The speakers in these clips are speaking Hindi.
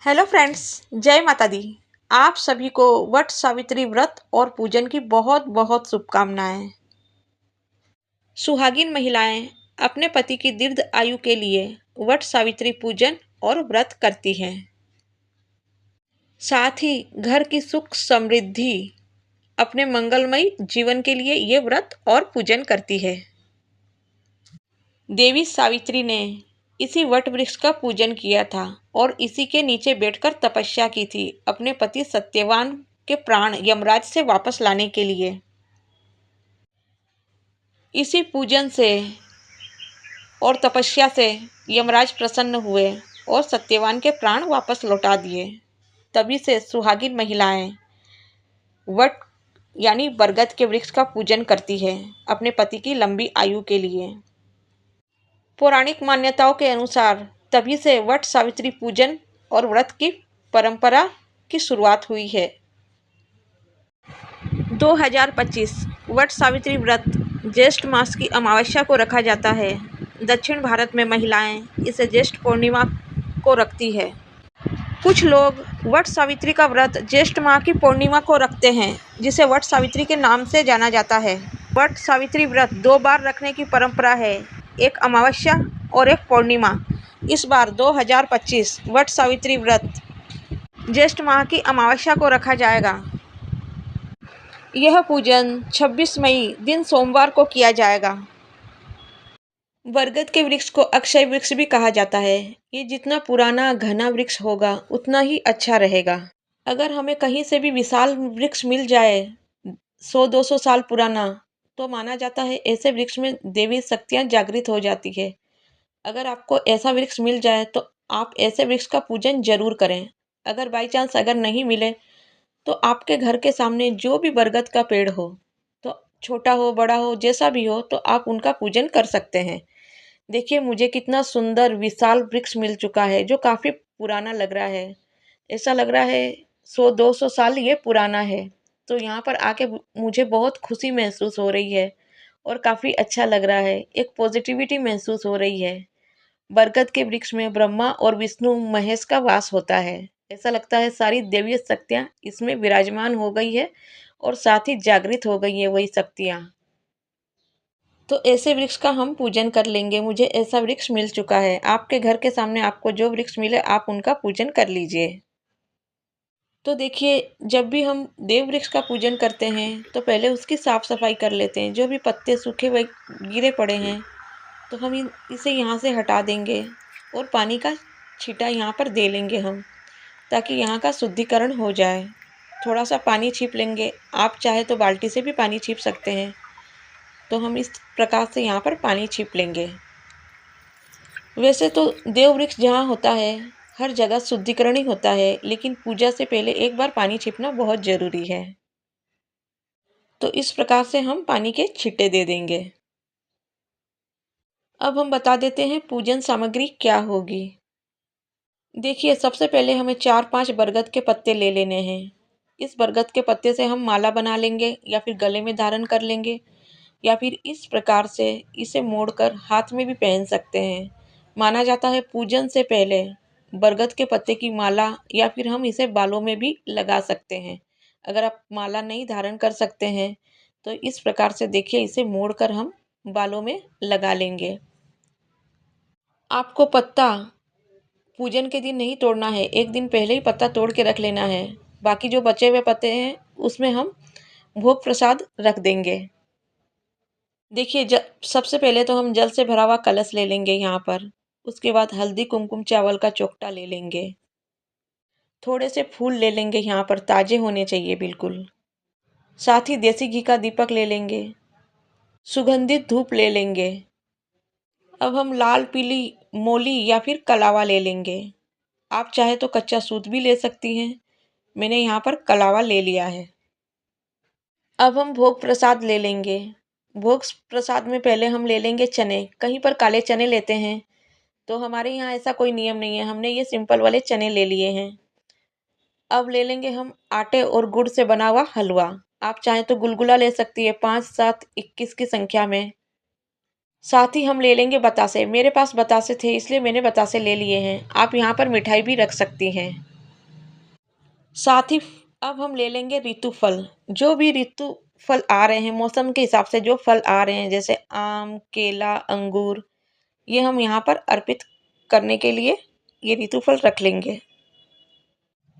हेलो फ्रेंड्स, जय माता दी। आप सभी को वट सावित्री व्रत और पूजन की बहुत बहुत शुभकामनाएं। सुहागिन महिलाएं अपने पति की दीर्घ आयु के लिए वट सावित्री पूजन और व्रत करती हैं। साथ ही घर की सुख समृद्धि अपने मंगलमय जीवन के लिए ये व्रत और पूजन करती है। देवी सावित्री ने इसी वट वृक्ष का पूजन किया था और इसी के नीचे बैठकर तपस्या की थी अपने पति सत्यवान के प्राण यमराज से वापस लाने के लिए। इसी पूजन से और तपस्या से यमराज प्रसन्न हुए और सत्यवान के प्राण वापस लौटा दिए। तभी से सुहागिन महिलाएं वट यानी बरगद के वृक्ष का पूजन करती है अपने पति की लंबी आयु के लिए। पौराणिक मान्यताओं के अनुसार तभी से वट सावित्री पूजन और व्रत की परंपरा की शुरुआत हुई है। 2025 वट सावित्री व्रत ज्येष्ठ मास की अमावस्या को रखा जाता है। दक्षिण भारत में महिलाएं इसे ज्येष्ठ पूर्णिमा को रखती है। कुछ लोग वट सावित्री का व्रत ज्येष्ठ माह की पूर्णिमा को रखते हैं, जिसे वट सावित्री के नाम से जाना जाता है। वट सावित्री व्रत 2 बार रखने की परंपरा है, एक अमावस्या और एक पूर्णिमा। इस बार 2025 वट सावित्री व्रत ज्येष्ठ माह की अमावस्या को रखा जाएगा। यह पूजन 26 मई दिन सोमवार को किया जाएगा। बरगद के वृक्ष को अक्षय वृक्ष भी कहा जाता है। ये जितना पुराना घना वृक्ष होगा उतना ही अच्छा रहेगा। अगर हमें कहीं से भी विशाल वृक्ष मिल जाए 100-200 साल पुराना, तो माना जाता है ऐसे वृक्ष में देवी शक्तियाँ जागृत हो जाती है। अगर आपको ऐसा वृक्ष मिल जाए तो आप ऐसे वृक्ष का पूजन जरूर करें। अगर बाई चांस अगर नहीं मिले तो आपके घर के सामने जो भी बरगद का पेड़ हो, तो छोटा हो बड़ा हो जैसा भी हो, तो आप उनका पूजन कर सकते हैं। देखिए मुझे कितना सुंदर विशाल वृक्ष मिल चुका है जो काफ़ी पुराना लग रहा है। ऐसा लग रहा है 100-200 साल ये पुराना है। तो यहाँ पर आके मुझे बहुत खुशी महसूस हो रही है और काफ़ी अच्छा लग रहा है। एक पॉजिटिविटी महसूस हो रही है। बरगद के वृक्ष में ब्रह्मा और विष्णु महेश का वास होता है। ऐसा लगता है सारी दैवीय शक्तियाँ इसमें विराजमान हो गई है और साथ ही जागृत हो गई है वही शक्तियाँ। तो ऐसे वृक्ष का हम पूजन कर लेंगे। मुझे ऐसा वृक्ष मिल चुका है। आपके घर के सामने आपको जो वृक्ष मिले आप उनका पूजन कर लीजिए। तो देखिए जब भी हम देव वृक्ष का पूजन करते हैं तो पहले उसकी साफ सफाई कर लेते हैं। जो भी पत्ते सूखे हुए गिरे पड़े हैं तो हम इसे यहाँ से हटा देंगे और पानी का छींटा यहाँ पर दे लेंगे हम, ताकि यहाँ का शुद्धिकरण हो जाए। थोड़ा सा पानी छीप लेंगे, आप चाहे तो बाल्टी से भी पानी छीप सकते हैं। तो हम इस प्रकार से यहाँ पर पानी छीप लेंगे। वैसे तो देव वृक्ष जहाँ होता है हर जगह शुद्धिकरण ही होता है, लेकिन पूजा से पहले एक बार पानी छिपना बहुत ज़रूरी है। तो इस प्रकार से हम पानी के छींटे दे देंगे। अब हम बता देते हैं पूजन सामग्री क्या होगी। देखिए सबसे पहले हमें 4-5 बरगद के पत्ते ले लेने हैं। इस बरगद के पत्ते से हम माला बना लेंगे या फिर गले में धारण कर लेंगे, या फिर इस प्रकार से इसे मोड़कर हाथ में भी पहन सकते हैं। माना जाता है पूजन से पहले बरगद के पत्ते की माला या फिर हम इसे बालों में भी लगा सकते हैं। अगर आप माला नहीं धारण कर सकते हैं तो इस प्रकार से देखिए इसे मोड़कर हम बालों में लगा लेंगे। आपको पत्ता पूजन के दिन नहीं तोड़ना है, एक दिन पहले ही पत्ता तोड़ के रख लेना है। बाकी जो बचे हुए पत्ते हैं उसमें हम भोग प्रसाद रख देंगे। देखिए सबसे पहले तो हम जल से भरा हुआ कलश ले लेंगे यहाँ पर। उसके बाद हल्दी कुमकुम चावल का चोखटा ले लेंगे। थोड़े से फूल ले लेंगे, यहाँ पर ताजे होने चाहिए बिल्कुल। साथ ही देसी घी का दीपक ले लेंगे। सुगंधित धूप ले लेंगे। अब हम लाल पीली मोली या फिर कलावा ले लेंगे। आप चाहे तो कच्चा सूत भी ले सकती हैं। मैंने यहाँ पर कलावा ले लिया है। अब हम भोग प्रसाद ले लेंगे। भोग प्रसाद में पहले हम ले लेंगे चने। कहीं पर काले चने लेते हैं, तो हमारे यहाँ ऐसा कोई नियम नहीं है, हमने ये सिंपल वाले चने ले लिए हैं। अब ले लेंगे हम आटे और गुड़ से बना हुआ हलवा। आप चाहें तो गुलगुला ले सकती है 5, 7, 21 की संख्या में। साथ ही हम ले लेंगे बतासे। मेरे पास बतासे थे इसलिए मैंने बतासे ले लिए हैं। आप यहाँ पर मिठाई भी रख सकती हैं। साथ ही अब हम ले लेंगे ऋतु फल। जो भी ऋतु फल आ रहे हैं, मौसम के हिसाब से जो फल आ रहे हैं, जैसे आम, केला, अंगूर, ये हम यहाँ पर अर्पित करने के लिए ये ऋतु फल रख लेंगे।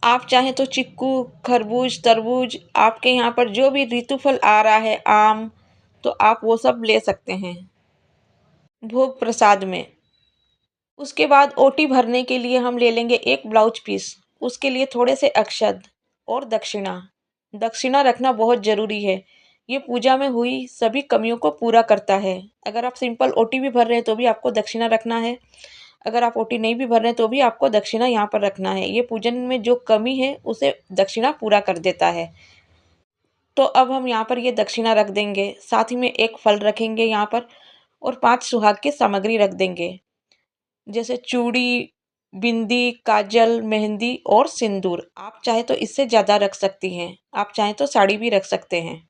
आप चाहें तो चिक्कू, खरबूज, तरबूज, आपके यहाँ पर जो भी ऋतु फल आ रहा है, आम, तो आप वो सब ले सकते हैं भोग प्रसाद में। उसके बाद ओटी भरने के लिए हम ले लेंगे एक ब्लाउज पीस। उसके लिए थोड़े से अक्षत और दक्षिणा। दक्षिणा रखना बहुत जरूरी है। ये पूजा में हुई सभी कमियों को पूरा करता है। अगर आप सिंपल ओटी भी भर रहे हैं तो भी आपको दक्षिणा रखना है। अगर आप ओटी नहीं भी भर रहे हैं तो भी आपको दक्षिणा यहाँ पर रखना है। ये पूजन में जो कमी है उसे दक्षिणा पूरा कर देता है। तो अब हम यहाँ पर ये दक्षिणा रख देंगे। साथ ही में एक फल रखेंगे यहाँ पर और 5 सुहाग की सामग्री रख देंगे, जैसे चूड़ी, बिंदी, काजल, मेहंदी और सिंदूर। आप चाहे तो इससे ज़्यादा रख सकती हैं। आप चाहें तो साड़ी भी रख सकते हैं।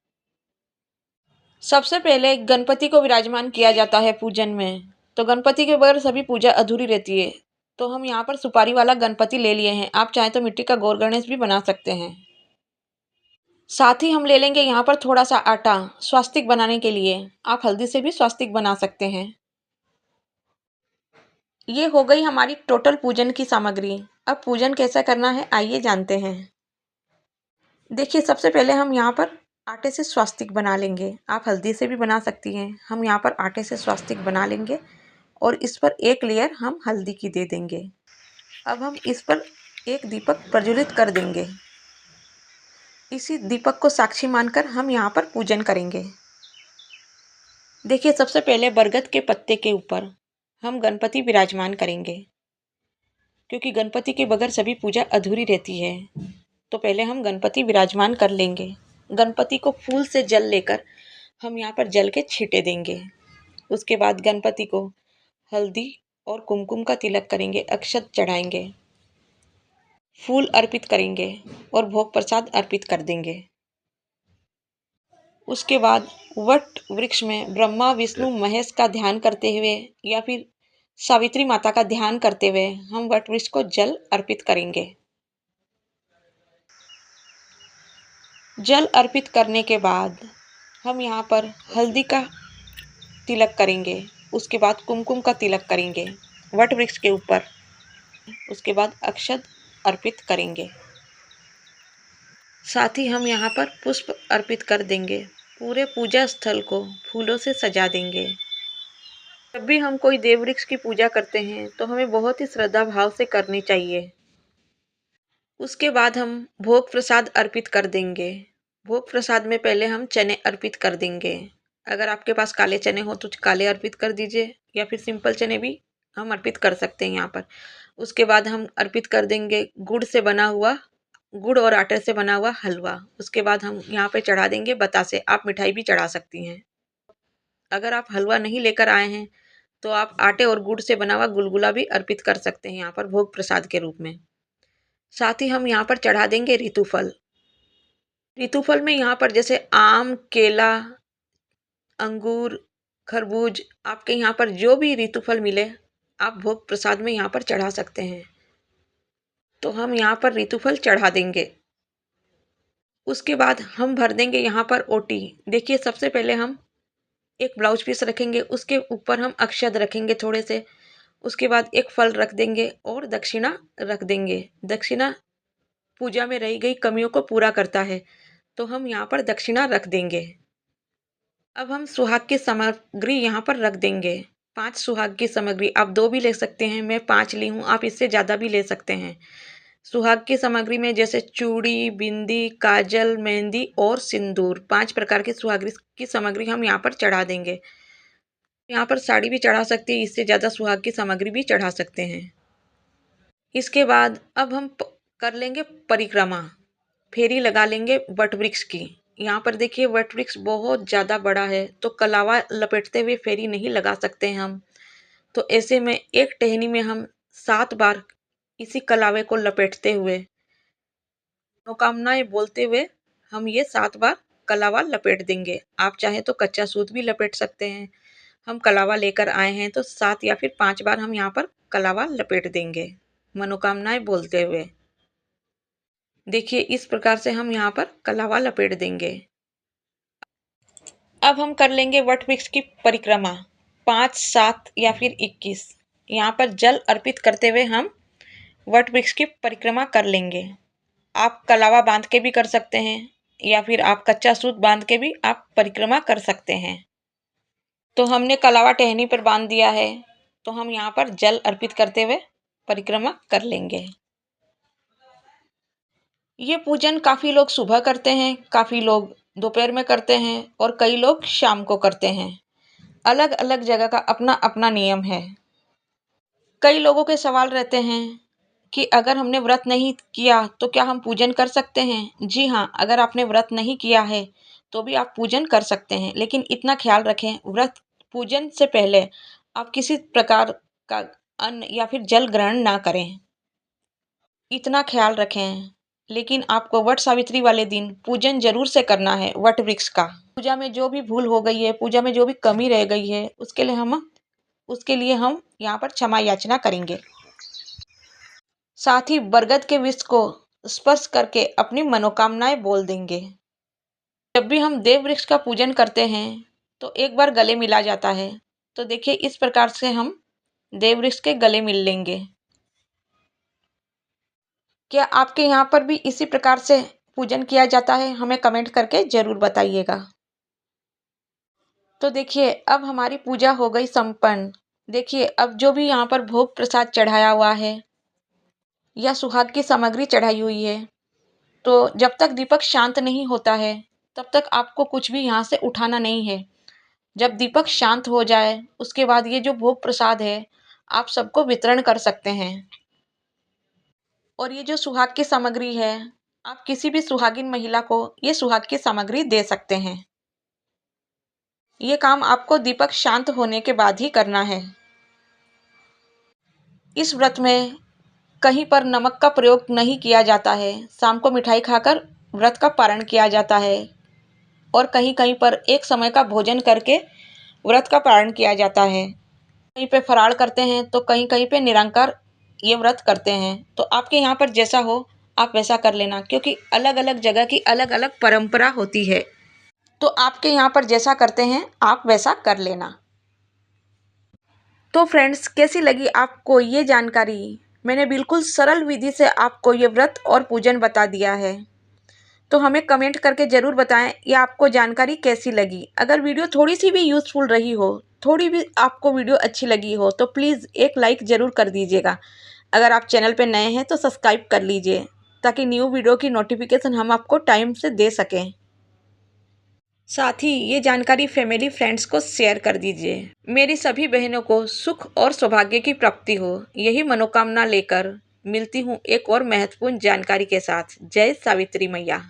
सबसे पहले गणपति को विराजमान किया जाता है पूजन में। तो गणपति के बगैर सभी पूजा अधूरी रहती है। तो हम यहाँ पर सुपारी वाला गणपति ले लिए हैं। आप चाहें तो मिट्टी का गौर गणेश भी बना सकते हैं। साथ ही हम ले लेंगे यहाँ पर थोड़ा सा आटा स्वास्तिक बनाने के लिए। आप हल्दी से भी स्वास्तिक बना सकते हैं। ये हो गई हमारी टोटल पूजन की सामग्री। अब पूजन कैसा करना है आइए जानते हैं। देखिए, सबसे पहले हम यहाँ पर आटे से स्वास्तिक बना लेंगे। आप हल्दी से भी बना सकती हैं। हम यहाँ पर आटे से स्वास्तिक बना लेंगे और इस पर एक लेयर हम हल्दी की दे देंगे। अब हम इस पर एक दीपक प्रज्वलित कर देंगे। इसी दीपक को साक्षी मानकर हम यहाँ पर पूजन करेंगे। देखिए, सबसे पहले बरगद के पत्ते के ऊपर हम गणपति विराजमान करेंगे, क्योंकि गणपति के बगैर सभी पूजा अधूरी रहती है। तो पहले हम गणपति विराजमान कर लेंगे। गणपति को फूल से जल लेकर हम यहाँ पर जल के छींटे देंगे। उसके बाद गणपति को हल्दी और कुमकुम का तिलक करेंगे, अक्षत चढ़ाएंगे, फूल अर्पित करेंगे और भोग प्रसाद अर्पित कर देंगे। उसके बाद वट वृक्ष में ब्रह्मा, विष्णु, महेश का ध्यान करते हुए या फिर सावित्री माता का ध्यान करते हुए हम वट वृक्ष को जल अर्पित करेंगे। जल अर्पित करने के बाद हम यहाँ पर हल्दी का तिलक करेंगे। उसके बाद कुमकुम का तिलक करेंगे वट वृक्ष के ऊपर। उसके बाद अक्षत अर्पित करेंगे। साथ ही हम यहाँ पर पुष्प अर्पित कर देंगे। पूरे पूजा स्थल को फूलों से सजा देंगे। जब भी हम कोई देव वृक्ष की पूजा करते हैं तो हमें बहुत ही श्रद्धा भाव से करनी चाहिए। उसके बाद हम भोग प्रसाद अर्पित कर देंगे। भोग प्रसाद में पहले हम चने अर्पित कर देंगे। अगर आपके पास काले चने हो तो काले अर्पित कर दीजिए या फिर सिंपल चने भी हम अर्पित कर सकते हैं यहाँ पर। उसके बाद हम अर्पित कर देंगे गुड़ और आटे से बना हुआ हलवा। उसके बाद हम यहाँ पे चढ़ा देंगे बतासे। आप मिठाई भी चढ़ा सकती हैं। अगर आप हलवा नहीं लेकर आए हैं तो आप आटे और गुड़ से बना हुआ गुलगुला भी अर्पित कर सकते हैं यहाँ पर भोग प्रसाद के रूप में। साथ ही हम यहाँ पर चढ़ा देंगे ऋतुफल। ऋतुफल में यहाँ पर जैसे आम, केला, अंगूर, खरबूज, आपके यहाँ पर जो भी ऋतुफल मिले आप भोग प्रसाद में यहाँ पर चढ़ा सकते हैं। तो हम यहाँ पर ऋतुफल चढ़ा देंगे। उसके बाद हम भर देंगे यहाँ पर ओटी। देखिए, सबसे पहले हम एक ब्लाउज पीस रखेंगे, उसके ऊपर हम अक्षत रखेंगे थोड़े से। उसके बाद एक फल रख देंगे और दक्षिणा रख देंगे। दक्षिणा पूजा में रही गई कमियों को पूरा करता है, तो हम यहाँ पर दक्षिणा रख देंगे। अब हम सुहाग की सामग्री यहाँ पर रख देंगे। 5 सुहाग की सामग्री, आप 2 भी ले सकते हैं, मैं 5 ली हूँ, आप इससे ज़्यादा भी ले सकते हैं। सुहाग की सामग्री में जैसे चूड़ी, बिंदी, काजल, मेहंदी और सिंदूर, 5 प्रकार की सुहाग की सामग्री हम यहाँ पर चढ़ा देंगे। यहाँ पर साड़ी भी चढ़ा सकते हैं, इससे ज़्यादा सुहाग की सामग्री भी चढ़ा सकते हैं। इसके बाद अब हम कर लेंगे परिक्रमा, फेरी लगा लेंगे वट वृक्ष की। यहाँ पर देखिए, वट वृक्ष बहुत ज़्यादा बड़ा है तो कलावा लपेटते हुए फेरी नहीं लगा सकते हैं हम। तो ऐसे में एक टहनी में हम 7 बार इसी कलावे को लपेटते हुए, मनोकामनाएं बोलते हुए हम ये 7 बार कलावा लपेट देंगे। आप चाहें तो कच्चा सूत भी लपेट सकते हैं। हम कलावा लेकर आए हैं तो 7 या फिर 5 बार हम यहाँ पर कलावा लपेट देंगे मनोकामनाएं बोलते हुए। देखिए इस प्रकार से हम यहाँ पर कलावा लपेट देंगे। अब हम कर लेंगे वट वृक्ष की परिक्रमा 5, 7 या फिर 21। यहाँ पर जल अर्पित करते हुए हम वट वृक्ष की परिक्रमा कर लेंगे। आप कलावा बांध के भी कर सकते हैं या फिर आप कच्चा सूत बांध के भी आप परिक्रमा कर सकते हैं। तो हमने कलावा टहनी पर बांध दिया है, तो हम यहाँ पर जल अर्पित करते हुए परिक्रमा कर लेंगे। ये पूजन काफ़ी लोग सुबह करते हैं, काफ़ी लोग दोपहर में करते हैं और कई लोग शाम को करते हैं। अलग अलग जगह का अपना अपना नियम है। कई लोगों के सवाल रहते हैं कि अगर हमने व्रत नहीं किया तो क्या हम पूजन कर सकते हैं? जी हाँ, अगर आपने व्रत नहीं किया है तो भी आप पूजन कर सकते हैं, लेकिन इतना ख्याल रखें व्रत पूजन से पहले आप किसी प्रकार का अन्न या फिर जल ग्रहण ना करें। इतना ख्याल रखें। लेकिन आपको वट सावित्री वाले दिन पूजन जरूर से करना है वट वृक्ष का। पूजा में जो भी भूल हो गई है, पूजा में जो भी कमी रह गई है, उसके लिए हम यहाँ पर क्षमा याचना करेंगे। साथ ही बरगद के वृक्ष को स्पर्श करके अपनी मनोकामनाएं बोल देंगे। जब भी हम देव वृक्ष का पूजन करते हैं तो एक बार गले मिला जाता है। तो देखिए इस प्रकार से हम देव वृक्ष के गले मिल लेंगे। क्या आपके यहाँ पर भी इसी प्रकार से पूजन किया जाता है? हमें कमेंट करके जरूर बताइएगा। तो देखिए अब हमारी पूजा हो गई संपन्न। देखिए अब जो भी यहाँ पर भोग प्रसाद चढ़ाया हुआ है या सुहाग की सामग्री चढ़ाई हुई है, तो जब तक दीपक शांत नहीं होता है तब तक आपको कुछ भी यहाँ से उठाना नहीं है। जब दीपक शांत हो जाए उसके बाद ये जो भोग प्रसाद है आप सबको वितरण कर सकते हैं। और ये जो सुहाग की सामग्री है, आप किसी भी सुहागिन महिला को ये सुहाग की सामग्री दे सकते हैं। ये काम आपको दीपक शांत होने के बाद ही करना है। इस व्रत में कहीं पर नमक का प्रयोग नहीं किया जाता है। शाम को मिठाई खाकर व्रत का पारण किया जाता है और कहीं कहीं पर एक समय का भोजन करके व्रत का पारण किया जाता है। कहीं पे फराळ करते हैं तो कहीं कहीं पे निरंकार ये व्रत करते हैं। तो आपके यहाँ पर जैसा हो आप वैसा कर लेना, क्योंकि अलग अलग जगह की अलग अलग परंपरा होती है। तो आपके यहाँ पर जैसा करते हैं आप वैसा कर लेना। तो फ्रेंड्स कैसी लगी आपको ये जानकारी? मैंने बिल्कुल सरल विधि से आपको ये व्रत और पूजन बता दिया है। तो हमें कमेंट करके ज़रूर बताएं ये आपको जानकारी कैसी लगी। अगर वीडियो थोड़ी सी भी यूज़फुल रही हो, थोड़ी भी आपको वीडियो अच्छी लगी हो तो प्लीज़ एक लाइक ज़रूर कर दीजिएगा। अगर आप चैनल पर नए हैं तो सब्सक्राइब कर लीजिए ताकि न्यू वीडियो की नोटिफिकेशन हम आपको टाइम से दे सकें। साथ ही ये जानकारी फैमिली फ्रेंड्स को शेयर कर दीजिए। मेरी सभी बहनों को सुख और सौभाग्य की प्राप्ति हो, यही मनोकामना लेकर मिलती हूँ एक और महत्वपूर्ण जानकारी के साथ। जय सावित्री मैया।